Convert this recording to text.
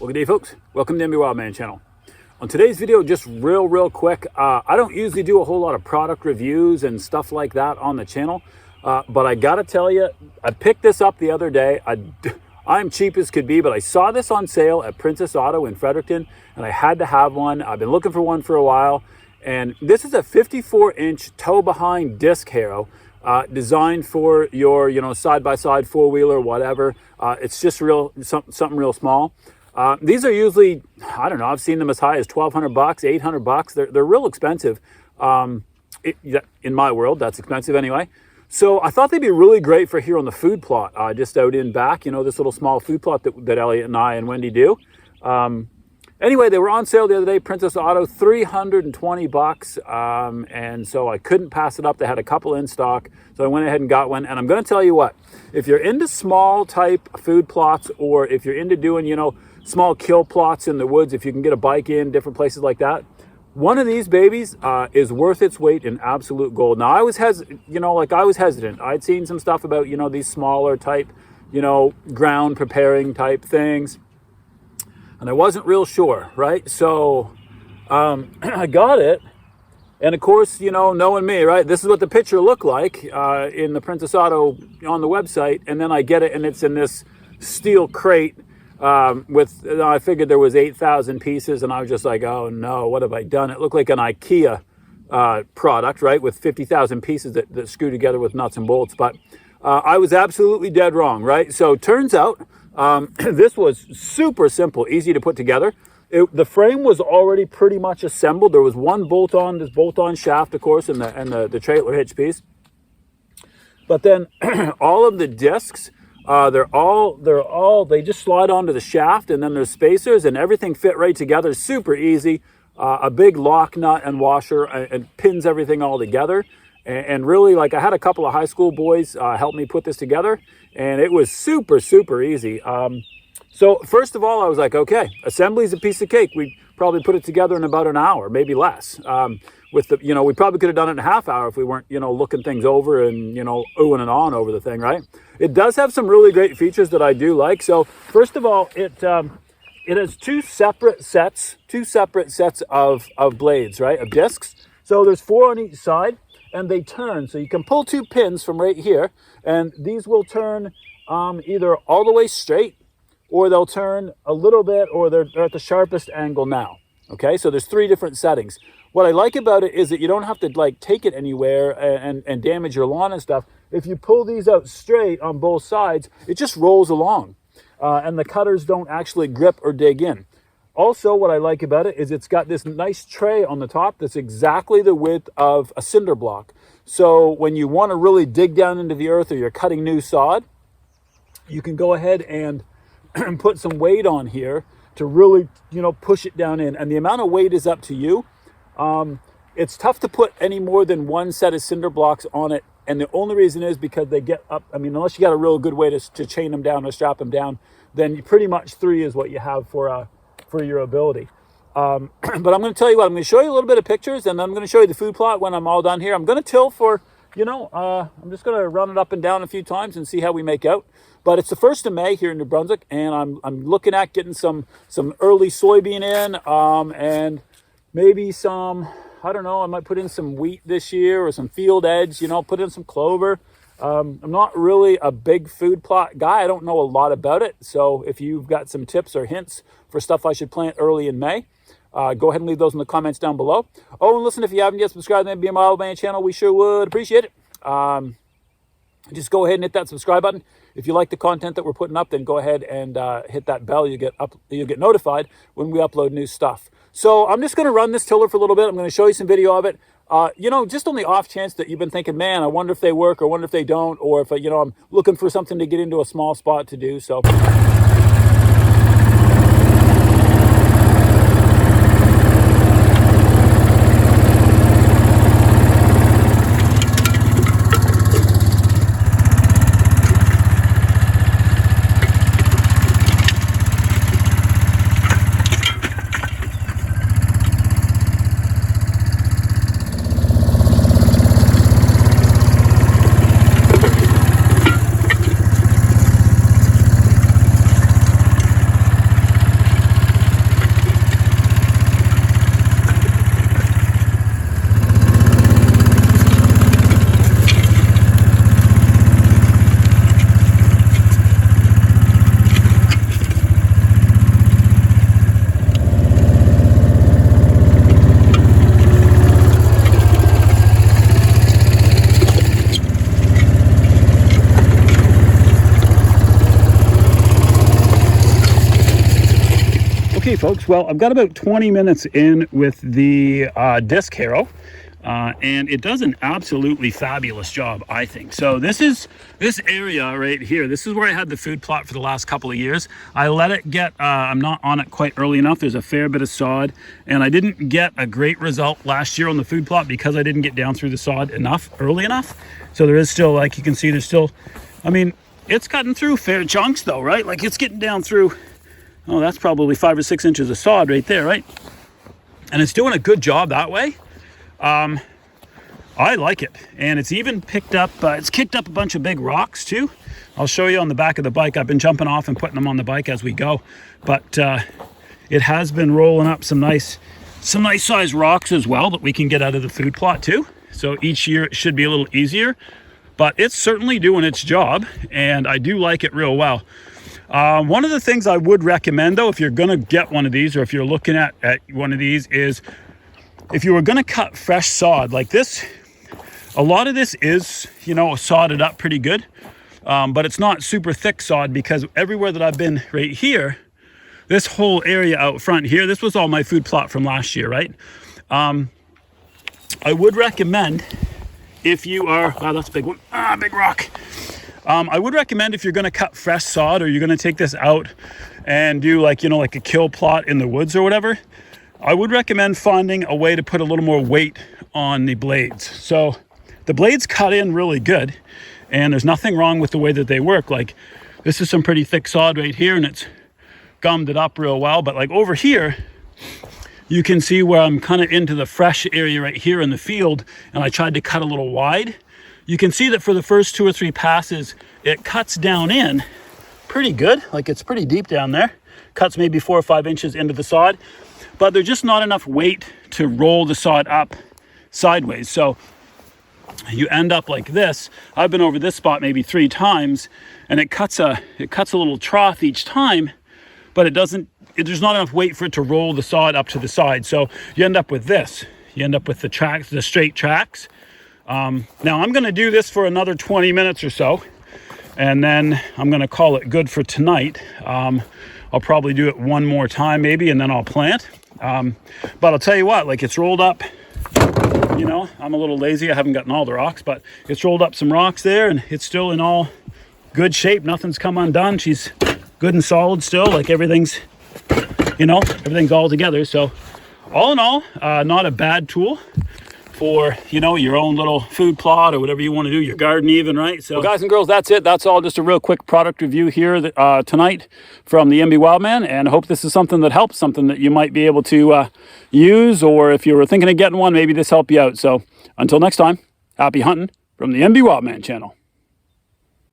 Well, good day, folks. Welcome to MB Wildman channel. On today's video, just real quick, I don't usually do a whole lot of product reviews and stuff like that on the channel, but I gotta tell you, I picked this up the other day. I'm cheap as could be, but I saw this on sale at Princess Auto in Fredericton, and I had to have one. I've been looking for one for a while, and this is a 54-inch tow-behind Disk Harrow, designed for your, side-by-side four-wheeler, whatever. It's just something real small. These are usually, I don't know, I've seen them as high as $1,200, $800. They're real expensive. In my world, that's expensive anyway. So I thought they'd be really great for here on the food plot, just out in back, this little small food plot that Elliot and I and Wendy do. Anyway, they were on sale the other day, Princess Auto, $320. And so I couldn't pass it up. They had a couple in stock. So I went ahead and got one. And I'm going to tell you what, if you're into small type food plots, or if you're into doing, small kill plots in the woods, if you can get a bike in different places like that, one of these babies is worth its weight in absolute gold. Now I was hesitant. I'd seen some stuff about, these smaller type, ground preparing type things. And I wasn't real sure, right? So I got it. And of course, knowing me, right? This is what the picture looked like in the Princess Auto on the website. And then I get it, and it's in this steel crate I figured there was 8,000 pieces. And I was just like, oh no, what have I done? It looked like an IKEA product, right? With 50,000 pieces that screw together with nuts and bolts. But I was absolutely dead wrong, right? So turns out, this was super simple, easy to put together. The frame was already pretty much assembled. There was one bolt-on, this bolt-on shaft, of course, and the trailer hitch piece. But then all of the discs, they just slide onto the shaft, and then there's spacers, and everything fit right together. Super easy. A big lock nut and washer and pins everything all together. And really, I had a couple of high school boys help me put this together, and it was super easy. So first of all, I was like, okay, assembly's a piece of cake. We probably put it together in about an hour, maybe less. We probably could have done it in a half hour if we weren't, looking things over and, oohing and ahhing over the thing, right? It does have some really great features that I do like. So first of all, it has two separate sets of blades, right, of discs. So there's 4 on each side. And they turn, so you can pull 2 pins from right here, and these will turn either all the way straight, or they'll turn a little bit, or they're at the sharpest angle now. Okay, so there's 3 different settings. What I like about it is that you don't have to take it anywhere and damage your lawn and stuff. If you pull these out straight on both sides, it just rolls along, and the cutters don't actually grip or dig in. Also, what I like about it is it's got this nice tray on the top that's exactly the width of a cinder block. So when you want to really dig down into the earth, or you're cutting new sod, you can go ahead and put some weight on here to really, push it down in. And the amount of weight is up to you. It's tough to put any more than 1 set of cinder blocks on it. And the only reason is because they get up. Unless you got a real good way to chain them down or strap them down, then pretty much 3 is what you have for your ability. But I'm going to tell you what, I'm going to show you a little bit of pictures, and I'm going to show you the food plot when I'm all done here. I'm going to till for, I'm just going to run it up and down a few times and see how we make out. But it's the 1st of May here in New Brunswick, and I'm looking at getting some early soybean in, and maybe some, I don't know, I might put in some wheat this year, or some field edge, put in some clover. I'm not really a big food plot guy. I don't know a lot about it. So if you've got some tips or hints for stuff I should plant early in May, go ahead and leave those in the comments down below. Oh, and listen, if you haven't yet subscribed to the MB Wildman channel, we sure would appreciate it. Just go ahead and hit that subscribe button. If you like the content that we're putting up, then go ahead and hit that bell. You'll get notified when we upload new stuff. So I'm just going to run this tiller for a little bit. I'm going to show you some video of it. Just on the off chance that you've been thinking, man, I wonder if they work, or wonder if they don't, or if, I'm looking for something to get into a small spot to do. So folks, well, I've got about 20 minutes in with the Disk Harrow, and it does an absolutely fabulous job, I think. So this area right here, this is where I had the food plot for the last couple of years. I let it get, I'm not on it quite early enough. There's a fair bit of sod, and I didn't get a great result last year on the food plot because I didn't get down through the sod early enough. So there is still, like you can see, there's still, I mean, it's cutting through fair chunks though, right? Like it's getting down through, oh, that's probably 5 or 6 inches of sod right there, right? And it's doing a good job that way. I like it. And it's even picked up, it's kicked up a bunch of big rocks too. I'll show you on the back of the bike. I've been jumping off and putting them on the bike as we go. But it has been rolling up some nice sized rocks as well that we can get out of the food plot too. So each year it should be a little easier. But it's certainly doing its job, and I do like it real well. One of the things I would recommend, though, if you're going to get one of these, or if you're looking at one of these, is if you were going to cut fresh sod like this, a lot of this is, you know, sodded up pretty good, but it's not super thick sod, because everywhere that I've been right here, this whole area out front here, this was all my food plot from last year, right? I would recommend, if you are, wow, that's a big one, big rock. I would recommend, if you're going to cut fresh sod, or you're going to take this out and do like, you know, like a kill plot in the woods or whatever, I would recommend finding a way to put a little more weight on the blades. So the blades cut in really good, and there's nothing wrong with the way that they work. Like this is some pretty thick sod right here, and it's gummed it up real well. But like over here, you can see where I'm kind of into the fresh area right here in the field, and I tried to cut a little wide. You can see that for the first 2 or 3 passes, it cuts down in pretty good. Like it's pretty deep down there. Cuts maybe 4 or 5 inches into the sod, but there's just not enough weight to roll the sod up sideways. So you end up like this. I've been over this spot maybe 3 times, and it cuts a little trough each time, but there's not enough weight for it to roll the sod up to the side. So you end up with this. You end up with the tracks, the straight tracks. Now I'm going to do this for another 20 minutes or so, and then I'm going to call it good for tonight. I'll probably do it one more time maybe, and then I'll plant. But I'll tell you what, like it's rolled up, you know, I'm a little lazy. I haven't gotten all the rocks, but it's rolled up some rocks there, and it's still in all good shape. Nothing's come undone. She's good and solid still. Like everything's, you know, everything's all together. So all in all, not a bad tool for, you know, your own little food plot or whatever you want to do, your garden even, right? So, well, guys and girls, that's it. That's all. Just a real quick product review here tonight from the MB Wildman, and I hope this is something that helps, something that you might be able to use, or if you were thinking of getting one, maybe this helped you out. So until next time, happy hunting from the MB Wildman channel.